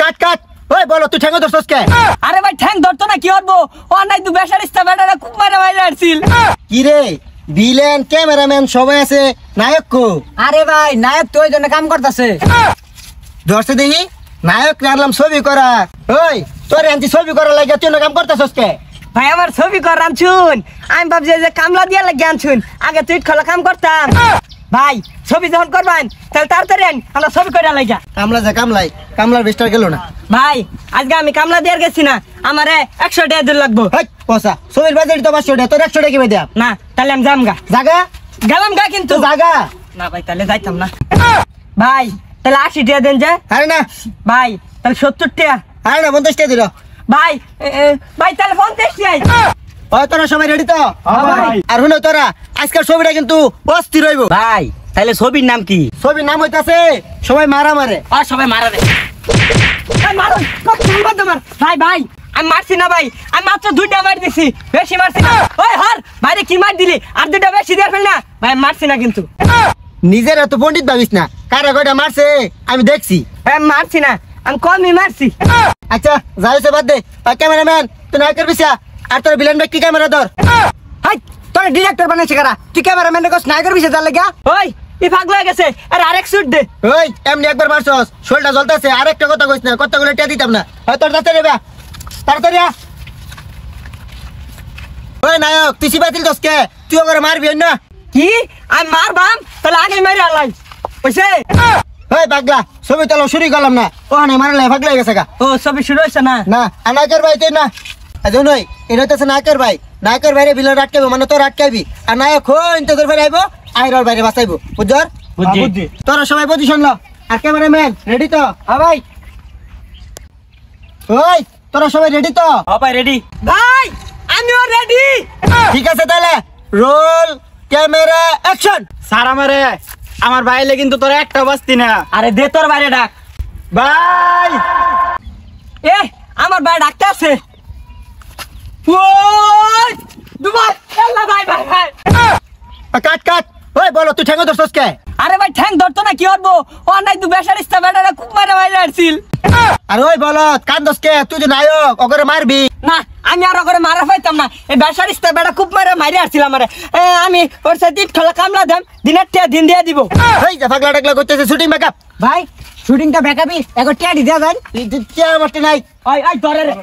কাট কাট ওই বলো তুই ঠ্যাঙ্গ ধরছস কে? আরে ভাই ঠ্যাং ধরতো না কি করবো? ও নাই তুই বেসারিস্তা বেটারা খুব মারা মাইরা আসছিল। কি রে ভিলেন ক্যামেরাম্যান সবাই আছে, নায়ক কো? আরে ভাই নায়ক তো ওই জন্য কাম করতেছে। ধরছে দেখি নায়ক রাখলাম ছবি করা। ওই তোর আনছি ছবি করা লাগে তুই কাম করতেছস কে? ভাই আমার ছবি করাম শুন, আমি ভাবছি যে কামলা দিয়া লাগে আনছুন, আগে তুই খোলা কাম করতাম। ভাই ছবি যখন করবেন তাহলে তাড়াতাড়ি আন, আমরা ছবি করে লাগা। কামলা যা কামলাই, কামলার বেস্টার গেল না। ভাই আজকে আমি কামলা দিয়ে গেছি না, আমারে 100 টাকা দিন লাগবো। হেই পয়সা ছবির বাজারে তো 500 টাকা, তোর 100 টাকা কি দেয়া? না তাহলে আমি যাম গা। জাগা গেলাম গা কিন্তু। জাগা না ভাই তাহলে যাইতাম না। ভাই তাহলে 80 টাকা দেন যে। আরে না ভাই তাহলে 70 টাকা। আরে না 50 টাকা দিল। ভাই ভাই তাহলে 50 টাকা। ওই তোরা সবাই রেডি তো? ভাই। আর শুনো তোরা আজকের ছবিটা কিন্তু অস্থির হইব। ভাই তাহলে ছবির নাম কি? ছবির নাম হইতাছে সবাই মারা মারে। আর সবাই মারা রে। ভাই ভাই আমি মারছি না ভাই, আমি মাত্র 2টা মার দিছি, বেশি মারছি না। ওই হর ভাইরে কি মার দিলি? আর 2টা বেশি দিয়ে ফেল না ভাই, আমি মারছি না কিন্তু। নিজের এত পণ্ডিত ভাবিস না, কারা কয়টা মারছে আমি দেখছি। আমি মারছি না, আমি কমই মারছি। আচ্ছা যাইছে বাদ দে। ক্যামেরাম্যান তুই না করবিস, আর তোর ভিলেন ব্যক্তি ক্যামেরা ধর। হাই তোর ডিরেক্টর বানাইছে কারা? তুই ক্যামেরাম্যান কস না করবি তার লাগা? ওই ই পাগল হয়ে গেছে, আর আরেক শুট দে। ওই এমনি একবার মারছস, শোলটা জ্বলতাছে, আরেকটা কথা কইস না, কতগুলো টিয়া দিতাম না। হয় তোর দাঁতে রে বা তাড়াতাড়ি আ। ওই নায়ক তুই সিবাতিল দসকে তুই ওরে মারবি না? কি আমি মারবাম? তাহলে আগে মারি আলাই কইছে। ওই পাগলা ছবি তোলা শুরু করলাম না, ওখানে মারলে পাগলা হয়ে গেছে গা। ও ছবি শুরু হইছে না? না আর নায়কের ভাই তুই না আজ নই, এটা হচ্ছে নায়কের ভাই। নায়কের বাইরে ভিলেন আটকাইবো, মানে তোর আটকাইবি, আর নায়ক হইন তোদের বাইরে আইবো, আইরর বাইরে বাঁচাইবো। বুঝছর? বুঝছি। তোরা সবাই পজিশন ল। আর ক্যামেরাম্যান রেডি তো? হ্যাঁ ভাই। ওই তোরা সবাই রেডি তো? হ্যাঁ ভাই রেডি। ভাই আমিও রেডি। ঠিক আছে তাহলে রোল ক্যামেরা অ্যাকশন। স্যার আমার বাইরে কিন্তু তোর একটা বাস্তি না। আরে দে তোর বাইরে ডাক। ভাই এ আমার ভাই ডাকতে আছে। ওই দুবার আল্লাহ ভাই ভাই ভাই। কাট কাট ওই বলো তুই ঠ্যাঙ্গ ধরছস কে? আরে ভাই ঠ্যাং ধরতো না কি করবো? ও নাই তুই বেসারিস্তা বেটারা খুব মারা মাইরা আসছিল। আর ওই বলো কান্দস কে? তুই যে নায়ক ওগরে মারবি না আমি আর ওরে মারা পাইতাম না, এই বেসারিস্তা বেটা খুব মারা মাইরা আসছিল আমারে। আমি ওর সাথে খোলা কামলা দাম দিনের টিয়া দিন দিয়ে দিব। এই যে পাগলা টাগলা করতেছে শুটিং মেকআপ। ভাই শুটিংটা ব্যাকআপই এখন টিয়া দি দেয়া যায়। তুই আমার নাই। ওই ওই ধরে রে।